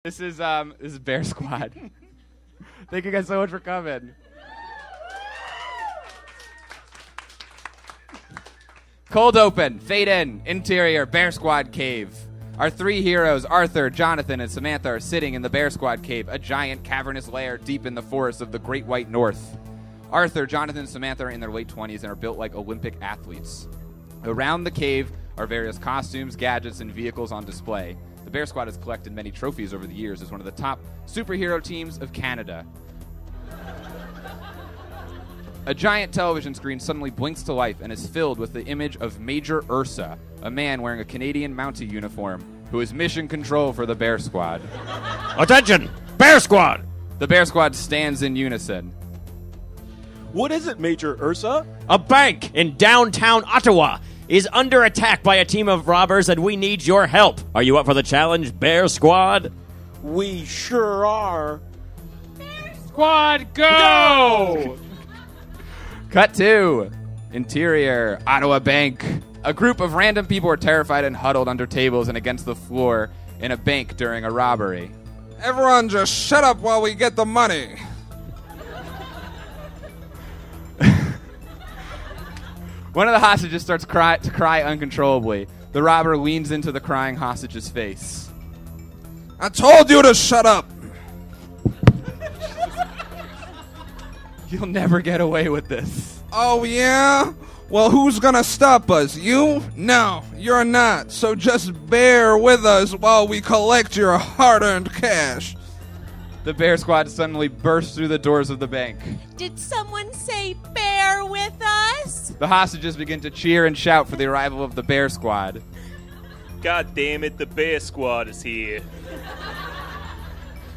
This is Bear Squad. Thank you guys so much for coming. Cold open, fade in, interior, Bear Squad cave. Our three heroes, Arthur, Jonathan, and Samantha, are sitting in the Bear Squad cave, a giant cavernous lair deep in the forests of the Great White North. Arthur, Jonathan, and Samantha are in their late 20s and are built like Olympic athletes. Around the cave are various costumes, gadgets, and vehicles on display. The Bear Squad has collected many trophies over the years as one of the top superhero teams of Canada. A giant television screen suddenly blinks to life and is filled with the image of Major Ursa, a man wearing a Canadian Mountie uniform who is mission control for the Bear Squad. Attention! Bear Squad! The Bear Squad stands in unison. What is it, Major Ursa? A bank in downtown Ottawa is under attack by a team of robbers, and we need your help. Are you up for the challenge, Bear Squad? We sure are. Bear Squad, go! Cut 2. Interior, Ottawa Bank. A group of random people are terrified and huddled under tables and against the floor in a bank during a robbery. Everyone just shut up while we get the money. One of the hostages starts to cry uncontrollably. The robber leans into the crying hostage's face. I told you to shut up. You'll never get away with this. Oh, yeah? Well, who's gonna stop us? You? No, you're not. So just bear with us while we collect your hard-earned cash. The Bear Squad suddenly bursts through the doors of the bank. Did someone say bear with us? The hostages begin to cheer and shout for the arrival of the Bear Squad. God damn it, the Bear Squad is here.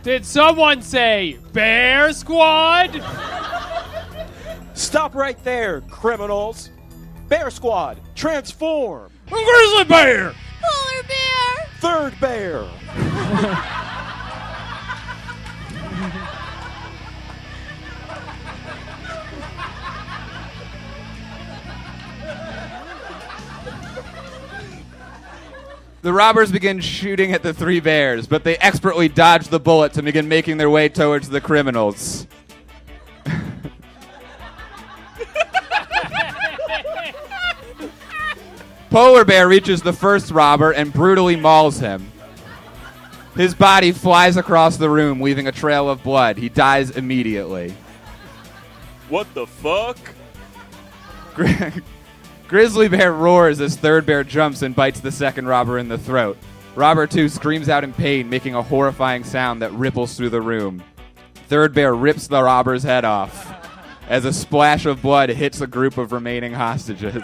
Did someone say Bear Squad? Stop right there, criminals. Bear Squad, transform. Grizzly bear! Polar bear! Third bear. The robbers begin shooting at the three bears, but they expertly dodge the bullet to begin making their way towards the criminals. Polar Bear reaches the first robber and brutally mauls him. His body flies across the room, leaving a trail of blood. He dies immediately. What the fuck? Grizzly Bear roars as Third Bear jumps and bites the second robber in the throat. Robber 2 screams out in pain, making a horrifying sound that ripples through the room. Third Bear rips the robber's head off as a splash of blood hits a group of remaining hostages.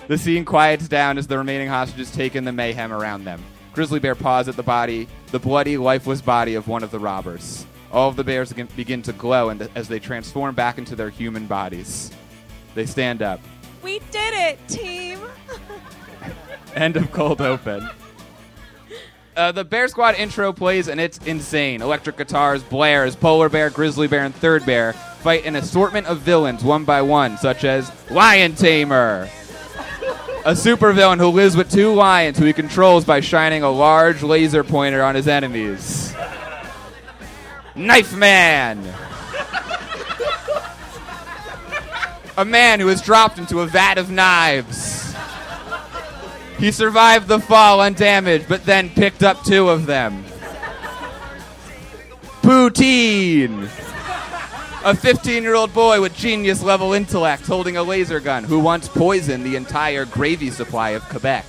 The scene quiets down as the remaining hostages take in the mayhem around them. Grizzly Bear paws at the bloody, lifeless body of one of the robbers. All of the bears begin to glow as they transform back into their human bodies. They stand up. We did it, team. End of cold open. The Bear Squad intro plays, and it's insane. Electric guitars blare as Polar Bear, Grizzly Bear, and Third Bear fight an assortment of villains one by one, such as Lion Tamer, a supervillain who lives with two lions who he controls by shining a large laser pointer on his enemies. Knife Man, a man who is dropped into a vat of knives. He survived the fall undamaged, but then picked up two of them. Poutine, a 15-year-old boy with genius-level intellect holding a laser gun who once poisoned the entire gravy supply of Quebec.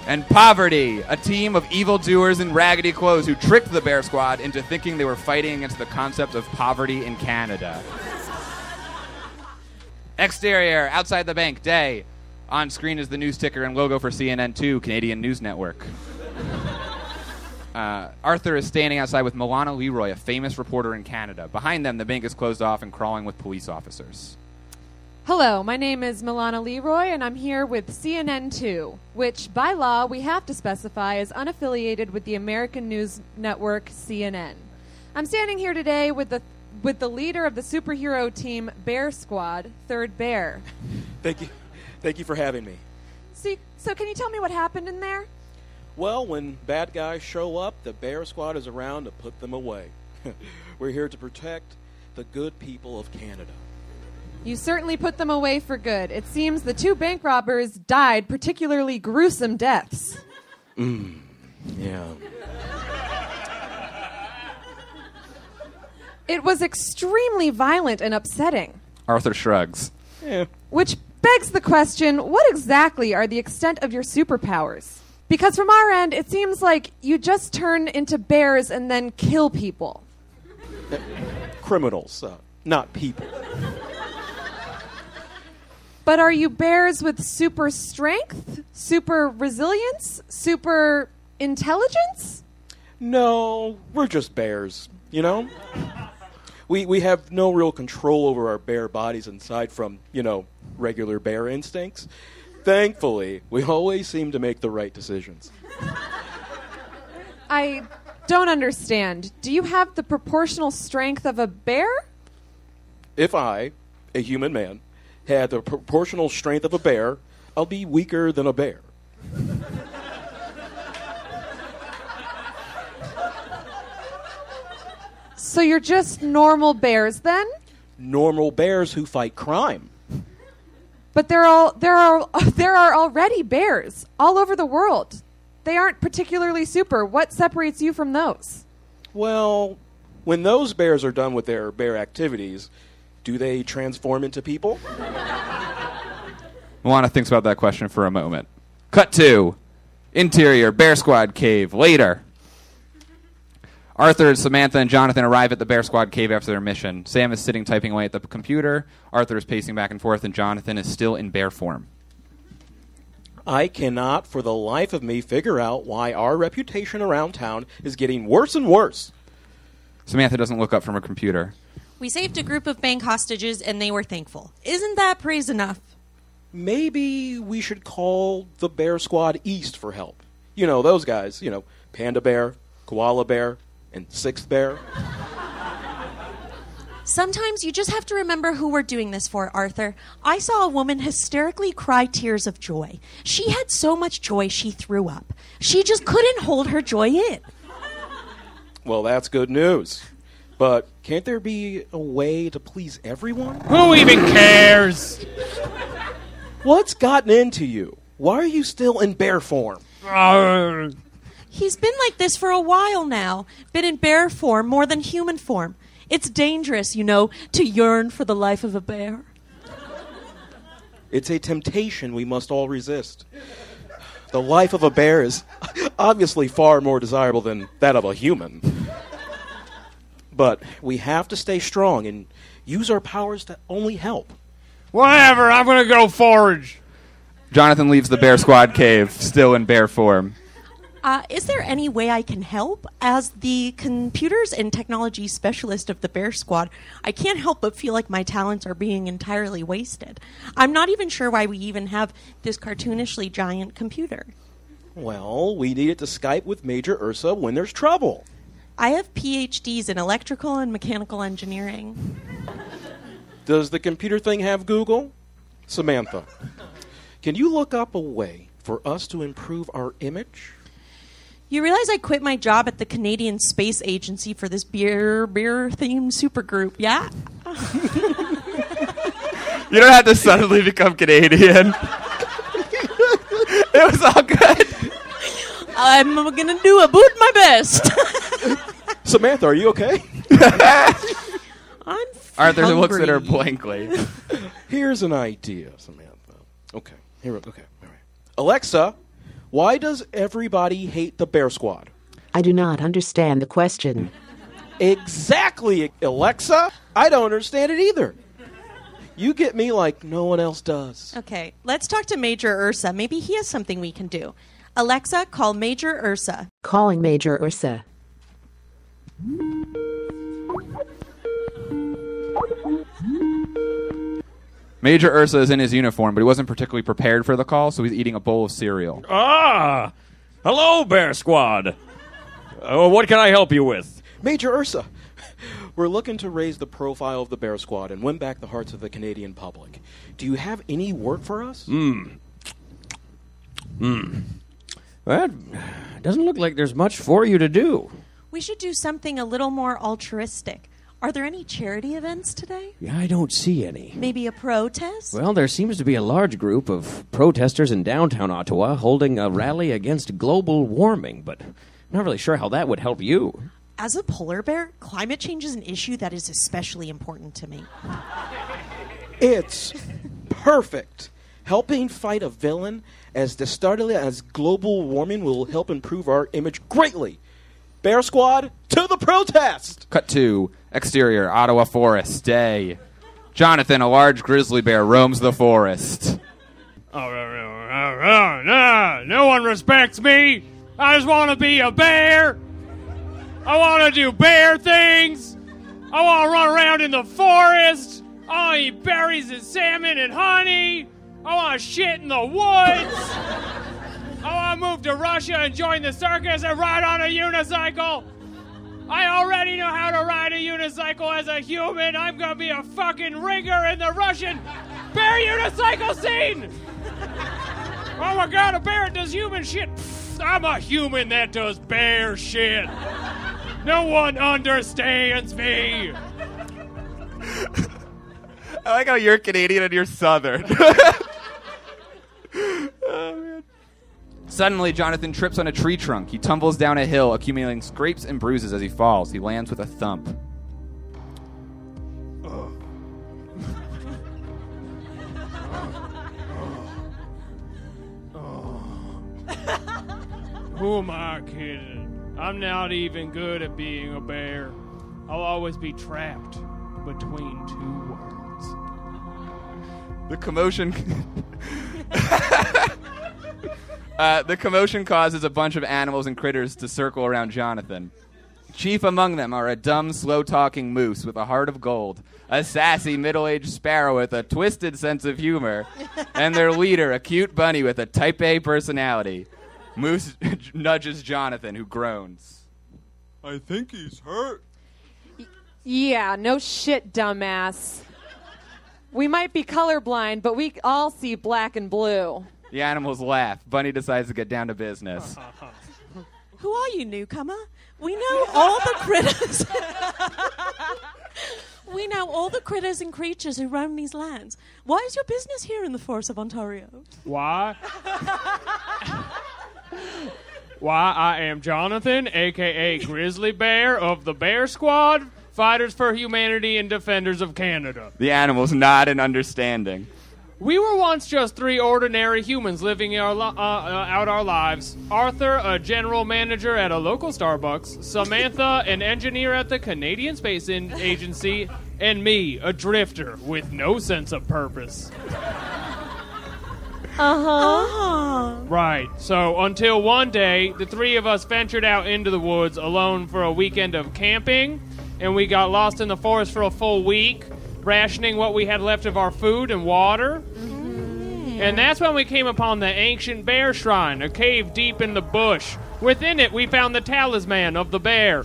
And Poverty, a team of evildoers in raggedy clothes who tricked the Bear Squad into thinking they were fighting against the concept of poverty in Canada. Exterior, outside the bank, day. On screen is the news ticker and logo for CNN2, Canadian News Network. Arthur is standing outside with Milana Leroy, a famous reporter in Canada. Behind them, the bank is closed off and crawling with police officers. Hello, my name is Milana Leroy, and I'm here with CNN2, which, by law, we have to specify is unaffiliated with the American News Network, CNN. I'm standing here today with the leader of the superhero team Bear Squad, Third Bear. Thank you for having me. So can you tell me what happened in there? Well, when bad guys show up, the Bear Squad is around to put them away. We're here to protect the good people of Canada. You certainly put them away for good. It seems the 2 bank robbers died particularly gruesome deaths. Yeah. It was extremely violent and upsetting. Arthur shrugs. Yeah. Which begs the question, what exactly are the extent of your superpowers? Because from our end, it seems like you just turn into bears and then kill people. Criminals, not people. But are you bears with super strength, super resilience, super intelligence? No, we're just bears, you know? We have no real control over our bear bodies aside from, regular bear instincts. Thankfully, we always seem to make the right decisions. I don't understand. Do you have the proportional strength of a bear? If I, a human man, had the proportional strength of a bear, I'll be weaker than a bear. So you're just normal bears then? Normal bears who fight crime. But there are already bears all over the world. They aren't particularly super. What separates you from those? Well, when those bears are done with their bear activities, do they transform into people? Moana thinks about that question for a moment. Cut 2. Interior, Bear Squad cave. Later. Arthur, Samantha, and Jonathan arrive at the Bear Squad cave after their mission. Sam is sitting typing away at the computer. Arthur is pacing back and forth, and Jonathan is still in bear form. I cannot for the life of me figure out why our reputation around town is getting worse and worse. Samantha doesn't look up from her computer. We saved a group of bank hostages and they were thankful. Isn't that praise enough? Maybe we should call the Bear Squad East for help. Those guys, Panda Bear, Koala Bear, and Sixth Bear. Sometimes you just have to remember who we're doing this for, Arthur. I saw a woman hysterically cry tears of joy. She had so much joy she threw up. She just couldn't hold her joy in. Well, that's good news. But can't there be a way to please everyone? Who even cares? What's gotten into you? Why are you still in bear form? He's been like this for a while now. Been in bear form more than human form. It's dangerous, to yearn for the life of a bear. It's a temptation we must all resist. The life of a bear is obviously far more desirable than that of a human. But we have to stay strong and use our powers to only help. Whatever, I'm going to go forage. Jonathan leaves the Bear Squad cave, still in bear form. Is there any way I can help? As the computers and technology specialist of the Bear Squad, I can't help but feel like my talents are being entirely wasted. I'm not even sure why we even have this cartoonishly giant computer. Well, we need it to Skype with Major Ursa when there's trouble. I have PhDs in electrical and mechanical engineering. Does the computer thing have Google? Samantha, can you look up a way for us to improve our image? You realize I quit my job at the Canadian Space Agency for this beer-themed supergroup, yeah? You don't have to suddenly become Canadian. It was all good. I'm going to do my best. Samantha, are you okay? I'm Arthur hungry. looks at her blankly. Here's an idea, Samantha. Okay, all right. Alexa, why does everybody hate the Bear Squad? I do not understand the question. Exactly, Alexa. I don't understand it either. You get me like no one else does. Okay, let's talk to Major Ursa. Maybe he has something we can do. Alexa, call Major Ursa. Calling Major Ursa. Major Ursa is in his uniform, but he wasn't particularly prepared for the call, so he's eating a bowl of cereal. Hello, Bear Squad. What can I help you with? Major Ursa, we're looking to raise the profile of the Bear Squad and win back the hearts of the Canadian public. Do you have any work for us? Well, it doesn't look like there's much for you to do. We should do something a little more altruistic. Are there any charity events today? Yeah, I don't see any. Maybe a protest? Well, there seems to be a large group of protesters in downtown Ottawa holding a rally against global warming, but I'm not really sure how that would help you. As a polar bear, climate change is an issue that is especially important to me. It's perfect. Helping fight a villain as startling as global warming will help improve our image greatly. Bear Squad, to the protest! Cut to exterior Ottawa forest day. Jonathan, a large grizzly bear, roams the forest. No one respects me. I just want to be a bear. I want to do bear things. I want to run around in the forest. I want to eat berries and salmon and honey. I want to shit in the woods. I want to move to Russia and join the circus and ride on a unicycle. I already know how to ride a unicycle as a human. I'm going to be a fucking ringer in the Russian bear unicycle scene. Oh my God, a bear does human shit. I'm a human that does bear shit. No one understands me. I like how you're Canadian and you're Southern. Oh, man. Suddenly, Jonathan trips on a tree trunk. He tumbles down a hill, accumulating scrapes and bruises as he falls. He lands with a thump. Who am I kidding? I'm not even good at being a bear. I'll always be trapped between two worlds. The commotion... the commotion causes a bunch of animals and critters to circle around Jonathan. Chief among them are a dumb, slow-talking moose with a heart of gold, a sassy, middle-aged sparrow with a twisted sense of humor, and their leader, a cute bunny with a type A personality. Moose nudges Jonathan, who groans. I think he's hurt. Yeah, no shit, dumbass. We might be colorblind, but we all see black and blue. The animals laugh. Bunny decides to get down to business. Who are you, newcomer? We know all the critters. We know all the critters and creatures who roam these lands. Why is your business here in the forests of Ontario? Why? Why, I am Jonathan, a.k.a. Grizzly Bear of the Bear Squad, Fighters for Humanity and Defenders of Canada. The animals nod in understanding. We were once just three ordinary humans living out our lives. Arthur, a general manager at a local Starbucks. Samantha, an engineer at the Canadian Space Agency. And me, a drifter with no sense of purpose. Right. So until one day, the three of us ventured out into the woods alone for a weekend of camping, and we got lost in the forest for a full week, rationing what we had left of our food and water. And that's when we came upon the ancient bear shrine, a cave deep in the bush. Within it, we found the talisman of the bear.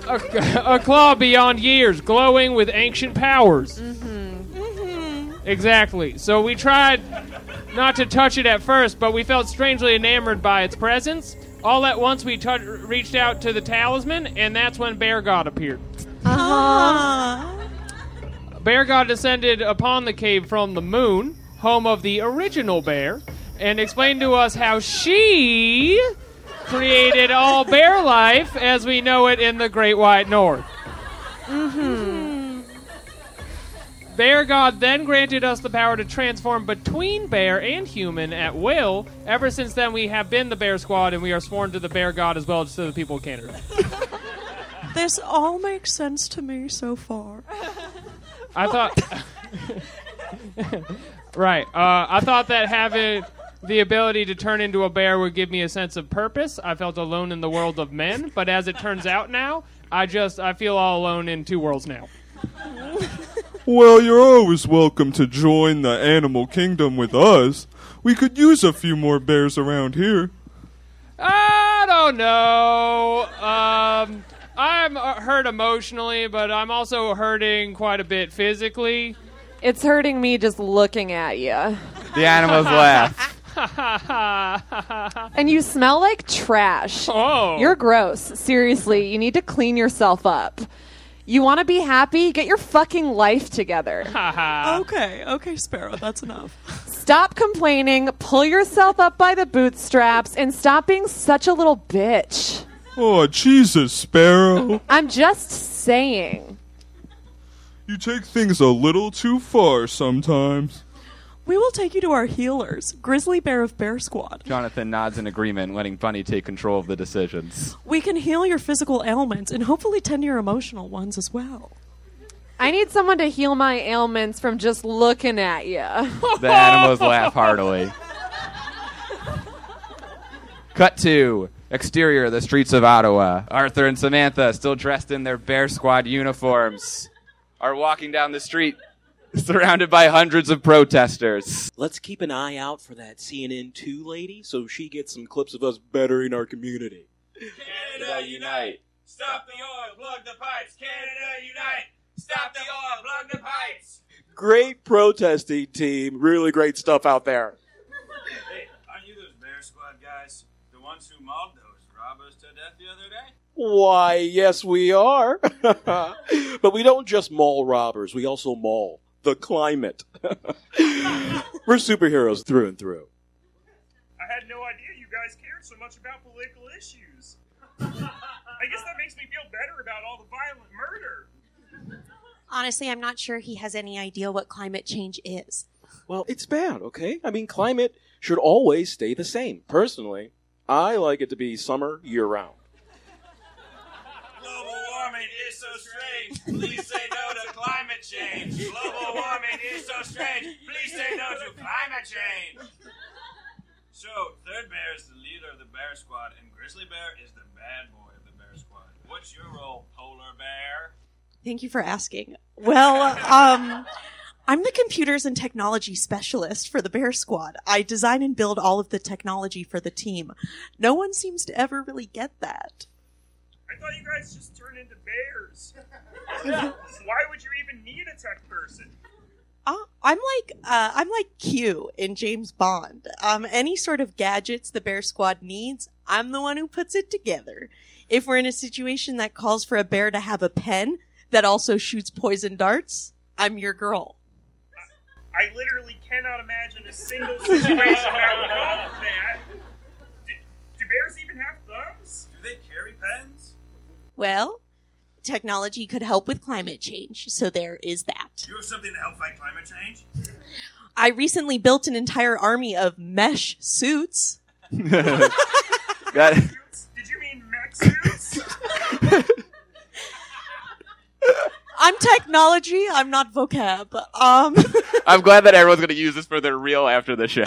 A claw beyond years, glowing with ancient powers. Exactly. So we tried not to touch it at first, but we felt strangely enamored by its presence. All at once, we reached out to the talisman, and that's when Bear God appeared. Bear God descended upon the cave from the moon, home of the original bear, and explained to us how she created all bear life as we know it in the Great White North. Bear God then granted us the power to transform between bear and human at will. Ever since then, we have been the Bear Squad, and we are sworn to the Bear God as well as to the people of Canada. This all makes sense to me so far. I thought... Right. I thought that having the ability to turn into a bear would give me a sense of purpose. I felt alone in the world of men, but as it turns out now, I feel all alone in two worlds now. Well, you're always welcome to join the animal kingdom with us. We could use a few more bears around here. I don't know. I'm hurt emotionally, but I'm also hurting quite a bit physically. It's hurting me just looking at you. The animals laugh. And you smell like trash. Oh. You're gross. Seriously, you need to clean yourself up. You want to be happy? Get your fucking life together. Okay, Sparrow, that's enough. Stop complaining, pull yourself up by the bootstraps, and stop being such a little bitch. Oh, Jesus, Sparrow. I'm just saying. You take things a little too far sometimes. We will take you to our healers, Grizzly Bear of Bear Squad. Jonathan nods in agreement, letting Bunny take control of the decisions. We can heal your physical ailments and hopefully tend to your emotional ones as well. I need someone to heal my ailments from just looking at you. The animals laugh heartily. Cut to exterior, the streets of Ottawa. Arthur and Samantha, still dressed in their Bear Squad uniforms, are walking down the street, surrounded by hundreds of protesters. Let's keep an eye out for that CNN 2 lady so she gets some clips of us bettering our community. Canada Unite! Stop the oil, plug the pipes! Canada Unite! Stop the oil, plug the pipes! Great protesting team. Really great stuff out there. Hey, aren't you those Bear Squad guys? The ones who mauled those robbers to death the other day? Why, yes, we are. But we don't just maul robbers. We also maul the climate. We're superheroes through and through. I had no idea you guys cared so much about political issues. I guess that makes me feel better about all the violent murder. Honestly, I'm not sure he has any idea what climate change is. Well, it's bad, okay? I mean, climate should always stay the same. Personally, I like it to be summer year-round. Global warming is so strange. Please say no to climate change. Global warming is so strange. Please say no to climate change. So, Third Bear is the leader of the Bear Squad, and Grizzly Bear is the bad boy of the Bear Squad. What's your role, Polar Bear? Thank you for asking. Well, I'm the computers and technology specialist for the Bear Squad. I design and build all of the technology for the team. No one seems to ever really get that. I thought you guys just turned into bears. Why would you even need a tech person? I'm like Q in James Bond. Any sort of gadgets the Bear Squad needs, I'm the one who puts it together. If we're in a situation that calls for a bear to have a pen that also shoots poison darts, I'm your girl. I literally cannot imagine a single situation that would involve that. Do bears even have thumbs? Do they carry pens? Well, technology could help with climate change, so there is that. You have something to help fight climate change? I recently built an entire army of mesh suits. Got it. Did you mean mech suits? I'm technology, I'm not vocab. I'm glad that everyone's going to use this for their reel after the show.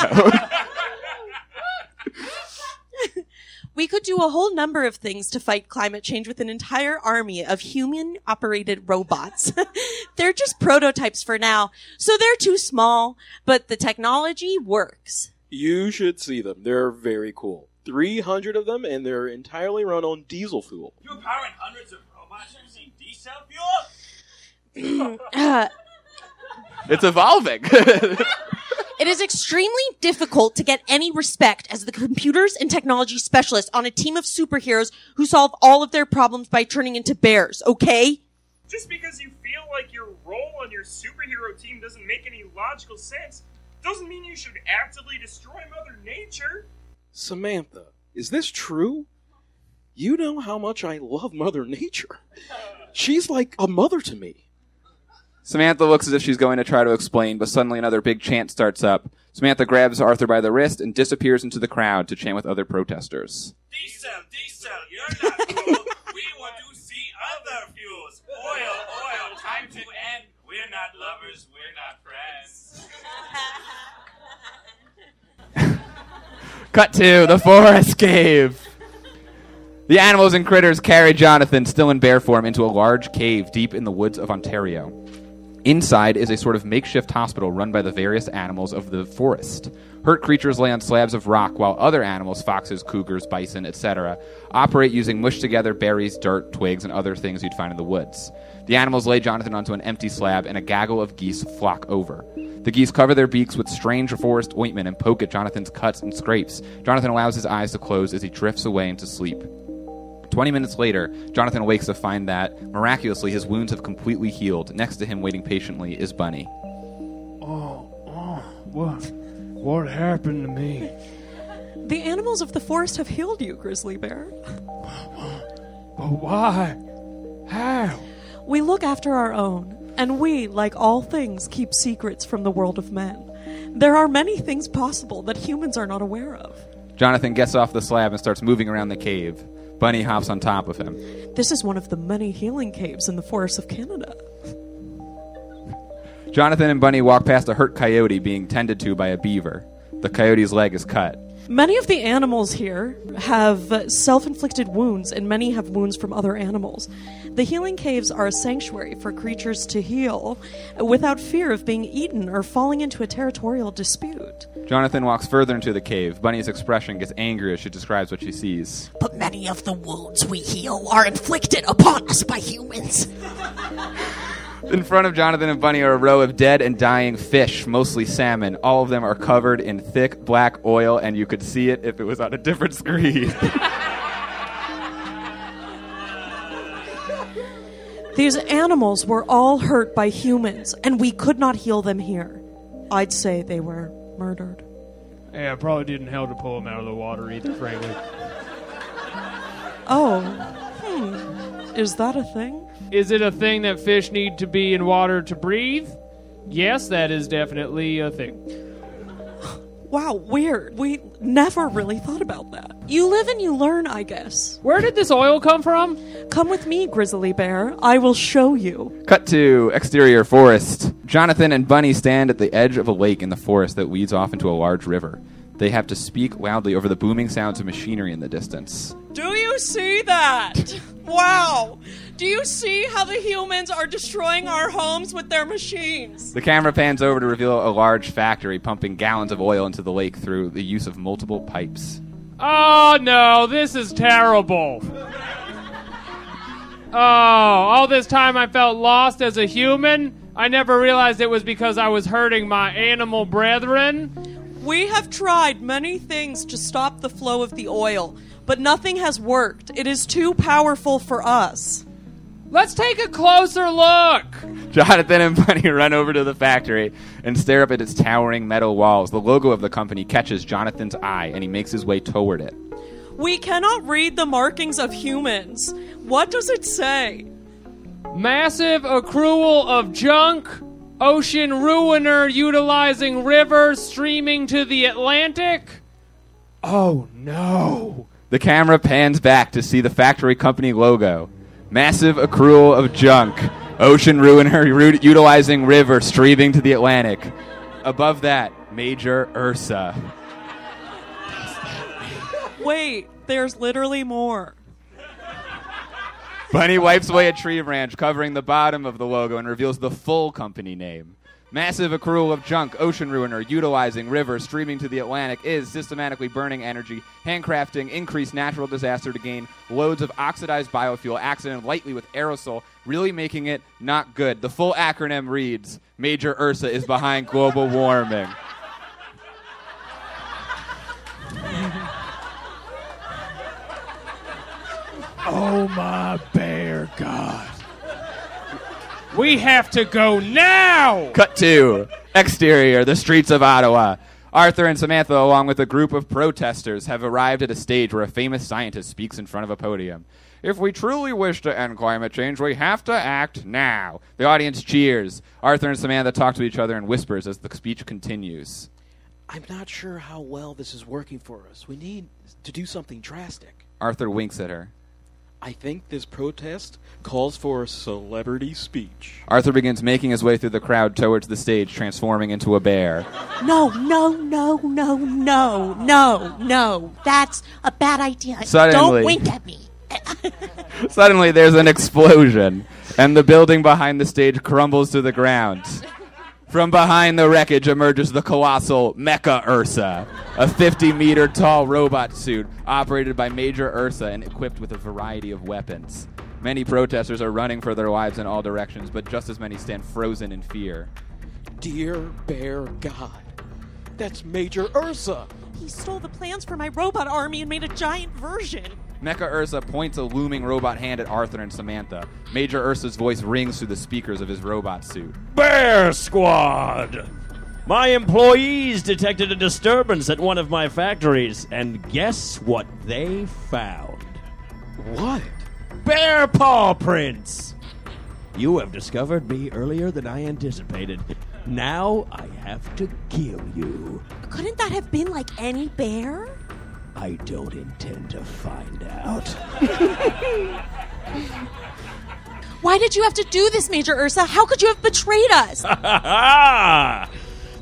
We could do a whole number of things to fight climate change with an entire army of human-operated robots. They're just prototypes for now, so they're too small, but the technology works. You should see them. They're very cool. 300 of them, and they're entirely run on diesel fuel. You're powering hundreds of robots using diesel fuel? It's evolving. It is extremely difficult to get any respect as the computers and technology specialist on a team of superheroes who solve all of their problems by turning into bears, okay? Just because you feel like your role on your superhero team doesn't make any logical sense doesn't mean you should actively destroy Mother Nature. Samantha, is this true? You know how much I love Mother Nature. She's like a mother to me. Samantha looks as if she's going to try to explain, but suddenly another big chant starts up. Samantha grabs Arthur by the wrist and disappears into the crowd to chant with other protesters. Diesel, you're not cool. We want to see other fuels. Oil, time to end. We're not lovers, we're not friends. Cut to the forest cave. The animals and critters carry Jonathan, still in bear form, into a large cave deep in the woods of Ontario. Inside is a sort of makeshift hospital run by the various animals of the forest. Hurt creatures lay on slabs of rock, while other animals, foxes, cougars, bison, etc., operate using mushed-together berries, dirt, twigs, and other things you'd find in the woods. The animals lay Jonathan onto an empty slab, and a gaggle of geese flock over. The geese cover their beaks with strange forest ointment and poke at Jonathan's cuts and scrapes. Jonathan allows his eyes to close as he drifts away into sleep. 20 minutes later, Jonathan awakes to find that, miraculously, his wounds have completely healed. Next to him, waiting patiently, is Bunny. What happened to me? The animals of the forest have healed you, Grizzly Bear. But why? How? We look after our own, and we, like all things, keep secrets from the world of men. There are many things possible that humans are not aware of. Jonathan gets off the slab and starts moving around the cave. Bunny hops on top of him. This is one of the many healing caves in the forests of Canada. Jonathan and Bunny walk past a hurt coyote being tended to by a beaver. The coyote's leg is cut. Many of the animals here have self-inflicted wounds, and many have wounds from other animals. The healing caves are a sanctuary for creatures to heal without fear of being eaten or falling into a territorial dispute. Jonathan walks further into the cave. Bunny's expression gets angry as she describes what she sees. But many of the wounds we heal are inflicted upon us by humans. In front of Jonathan and Bunny are a row of dead and dying fish, mostly salmon. All of them are covered in thick black oil, and you could see it if it was on a different screen. These animals were all hurt by humans, and we could not heal them here. I'd say they were murdered. Yeah, it probably didn't help to pull them out of the water either, frankly. Is that a thing? Is it a thing that fish need to be in water to breathe? Yes, that is definitely a thing. Wow, weird. We never really thought about that. You live and you learn, I guess. Where did this oil come from? Come with me, Grizzly Bear. I will show you. Cut to exterior forest. Jonathan and Bunny stand at the edge of a lake in the forest that leads off into a large river. They have to speak loudly over the booming sounds of machinery in the distance. Do you see that? Wow. Do you see how the humans are destroying our homes with their machines? The camera pans over to reveal a large factory pumping gallons of oil into the lake through the use of multiple pipes. Oh, no, this is terrible. Oh, all this time I felt lost as a human. I never realized it was because I was hurting my animal brethren. We have tried many things to stop the flow of the oil, but nothing has worked. It is too powerful for us. Let's take a closer look. Jonathan and Bunny run over to the factory and stare up at its towering metal walls. The logo of the company catches Jonathan's eye, and he makes his way toward it. We cannot read the markings of humans. What does it say? Massive accrual of junk. Ocean ruiner utilizing rivers streaming to the Atlantic. Oh, no. The camera pans back to see the factory company logo. Massive accrual of junk. Ocean ruiner utilizing river streaming to the Atlantic. Above that, Mecha Ursa. Wait, there's literally more. Bunny wipes away a tree branch covering the bottom of the logo and reveals the full company name. Massive accrual of junk, ocean ruiner, utilizing river, streaming to the Atlantic, is systematically burning energy, handcrafting, increased natural disaster to gain loads of oxidized biofuel, accident lightly with aerosol, really making it not good. The full acronym reads, Mecha Ursa is behind global warming. Oh, my bear god. We have to go now! Cut to exterior, the streets of Ottawa. Arthur and Samantha, along with a group of protesters, have arrived at a stage where a famous scientist speaks in front of a podium. If we truly wish to end climate change, we have to act now. The audience cheers. Arthur and Samantha talk to each other in whispers as the speech continues. I'm not sure how well this is working for us. We need to do something drastic. Arthur winks at her. I think this protest calls for a celebrity speech. Arthur begins making his way through the crowd towards the stage, transforming into a bear. No. That's a bad idea. Suddenly, don't wink at me. Suddenly, there's an explosion. and the building behind the stage crumbles to the ground. From behind the wreckage emerges the colossal Mecha Ursa, a 50-meter tall robot suit operated by Major Ursa and equipped with a variety of weapons. Many protesters are running for their lives in all directions, but just as many stand frozen in fear. Dear Bear God, that's Major Ursa. He stole the plans for my robot army and made a giant version. Mecha Ursa points a looming robot hand at Arthur and Samantha. Major Ursa's voice rings through the speakers of his robot suit. Bear Squad! My employees detected a disturbance at one of my factories, and guess what they found? What? Bear paw prints! You have discovered me earlier than I anticipated. Now I have to kill you. Couldn't that have been like any bear? I don't intend to find out. Why did you have to do this, Major Ursa? How could you have betrayed us?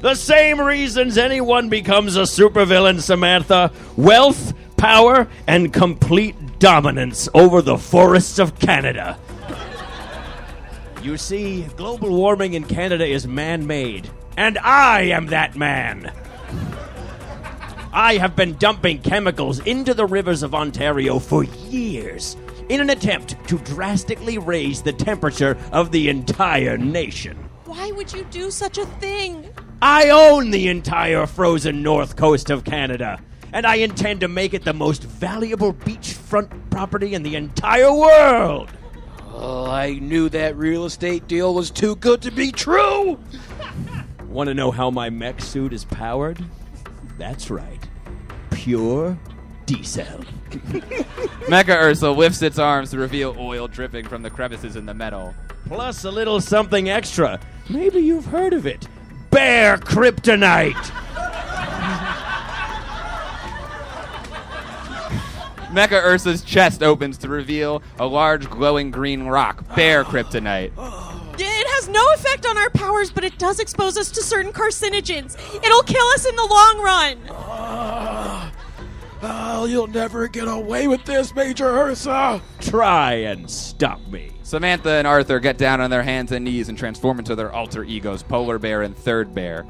The same reasons anyone becomes a supervillain, Samantha. Wealth, power, and complete dominance over the forests of Canada. You see, global warming in Canada is man-made, and I am that man. I have been dumping chemicals into the rivers of Ontario for years in an attempt to drastically raise the temperature of the entire nation. Why would you do such a thing? I own the entire frozen north coast of Canada, and I intend to make it the most valuable beachfront property in the entire world. Oh, I knew that real estate deal was too good to be true. Want to know how my mech suit is powered? That's right. Pure diesel. Mecha Ursa lifts its arms to reveal oil dripping from the crevices in the metal. Plus a little something extra. Maybe you've heard of it. Bear kryptonite. Mecha Ursa's chest opens to reveal a large glowing green rock, bear kryptonite. It has no effect on our powers, but it does expose us to certain carcinogens. It'll kill us in the long run. You'll never get away with this, Major Ursa. Try and stop me. Samantha and Arthur get down on their hands and knees and transform into their alter egos, Polar Bear and Third Bear.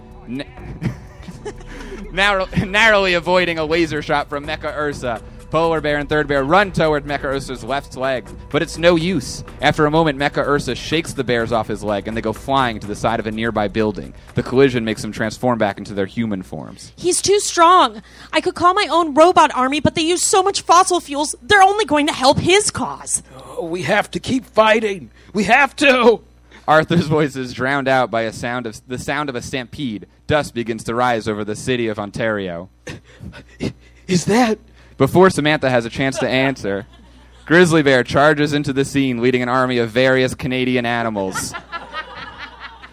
Narrowly avoiding a laser shot from Mecha Ursa, Polar Bear and Third Bear run toward Mecha Ursa's left leg, but it's no use. After a moment, Mecha Ursa shakes the bears off his leg, and they go flying to the side of a nearby building. The collision makes them transform back into their human forms. He's too strong. I could call my own robot army, but they use so much fossil fuels, they're only going to help his cause. Oh, we have to keep fighting. We have to. Arthur's voice is drowned out by the sound of a stampede. Dust begins to rise over the city of Ontario. Is that... Before Samantha has a chance to answer, Grizzly Bear charges into the scene, leading an army of various Canadian animals.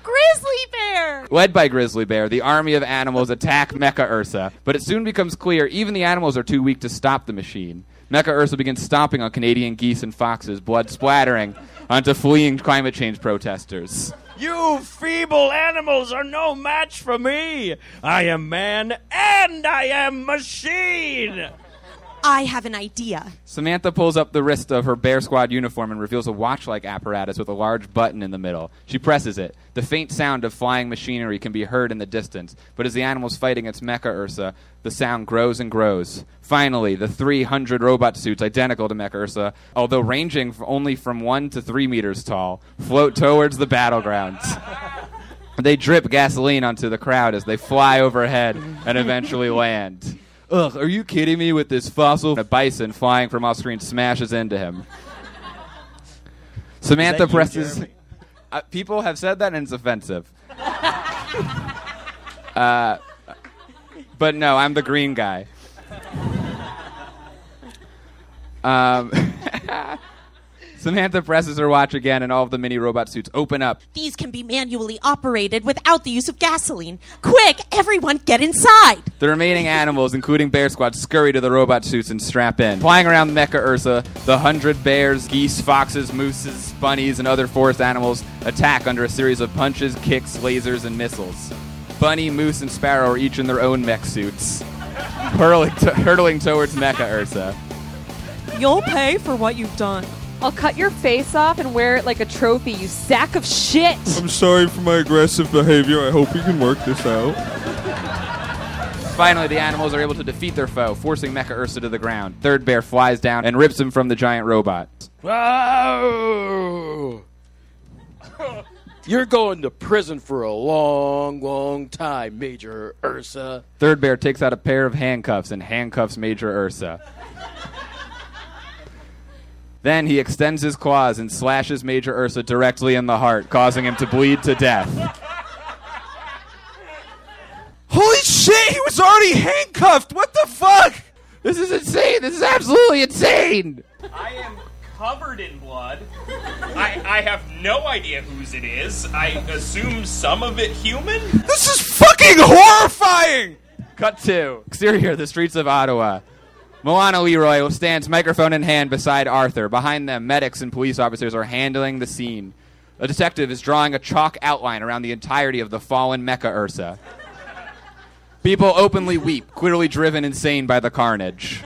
Grizzly Bear! Led by Grizzly Bear, the army of animals attack Mecha Ursa, but it soon becomes clear even the animals are too weak to stop the machine. Mecha Ursa begins stomping on Canadian geese and foxes, blood splattering onto fleeing climate change protesters. You feeble animals are no match for me. I am man and I am machine. I have an idea. Samantha pulls up the wrist of her Bear Squad uniform and reveals a watch-like apparatus with a large button in the middle. She presses it. The faint sound of flying machinery can be heard in the distance, but as the animals fight against Mecha Ursa, the sound grows and grows. Finally, the 300 robot suits identical to Mecha Ursa, although ranging only from 1 to 3 meters tall, float towards the battlegrounds. They drip gasoline onto the crowd as they fly overhead and eventually land. Ugh, are you kidding me with this fossil? A bison flying from off screen smashes into him. Samantha presses... people have said that and it's offensive. But no, I'm the green guy. Samantha presses her watch again and all of the mini robot suits open up. These can be manually operated without the use of gasoline. Quick, everyone get inside! The remaining animals, including Bear Squad, scurry to the robot suits and strap in. Flying around Mecha Ursa, the 100 bears, geese, foxes, mooses, bunnies, and other forest animals attack under a series of punches, kicks, lasers, and missiles. Bunny, moose, and sparrow are each in their own mech suits, hurtling towards Mecha Ursa. You'll pay for what you've done. I'll cut your face off and wear it like a trophy, you sack of shit! I'm sorry for my aggressive behavior. I hope we can work this out. Finally, the animals are able to defeat their foe, forcing Mecha Ursa to the ground. Third Bear flies down and rips him from the giant robot. Whoa! You're going to prison for a long, long time, Major Ursa. Third Bear takes out a pair of handcuffs and handcuffs Major Ursa. Then he extends his claws and slashes Major Ursa directly in the heart, causing him to bleed to death. Holy shit, he was already handcuffed! What the fuck? This is insane! This is absolutely insane! I am covered in blood. I have no idea whose it is. I assume some of it human? This is fucking horrifying! Cut to exterior, the streets of Ottawa. Milana Leroy stands microphone in hand beside Arthur. Behind them, medics and police officers are handling the scene. A detective is drawing a chalk outline around the entirety of the fallen Mecha Ursa. People openly weep, clearly driven insane by the carnage.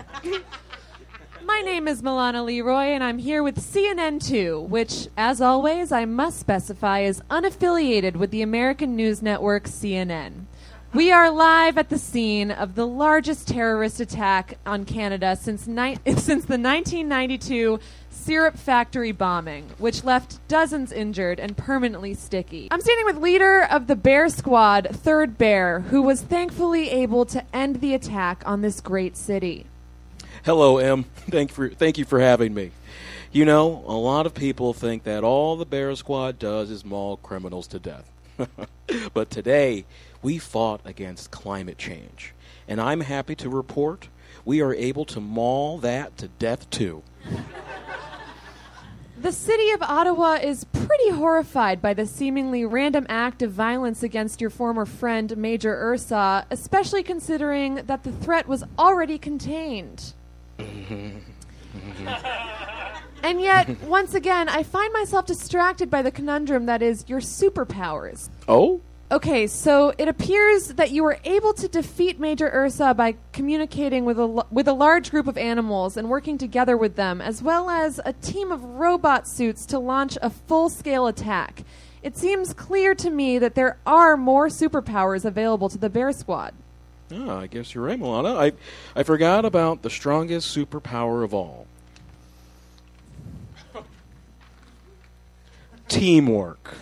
My name is Milana Leroy, and I'm here with CNN2, which, as always, I must specify is unaffiliated with the American news network CNN. We are live at the scene of the largest terrorist attack on Canada since the 1992 syrup factory bombing, which left dozens injured and permanently sticky. I'm standing with leader of the Bear Squad, Third Bear, who was thankfully able to end the attack on this great city. Hello, Em. Thank you for having me. You know, a lot of people think that all the Bear Squad does is maul criminals to death. But today, we fought against climate change. And I'm happy to report we are able to maul that to death, too. The city of Ottawa is pretty horrified by the seemingly random act of violence against your former friend, Major Ursa, especially considering that the threat was already contained. And yet, once again, I find myself distracted by the conundrum that is your superpowers. Oh? Okay, so it appears that you were able to defeat Major Ursa by communicating with a large group of animals and working together with them, as well as a team of robot suits to launch a full-scale attack. It seems clear to me that there are more superpowers available to the Bear Squad. Oh, I guess you're right, Milana. I forgot about the strongest superpower of all. Teamwork.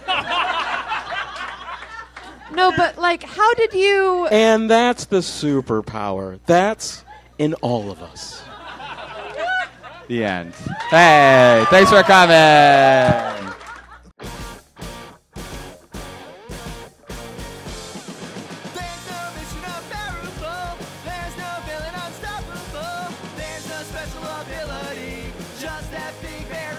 No, but, like, how did you... And that's the superpower. That's in all of us. The end. Hey, thanks for coming. There's no special ability, just that big bear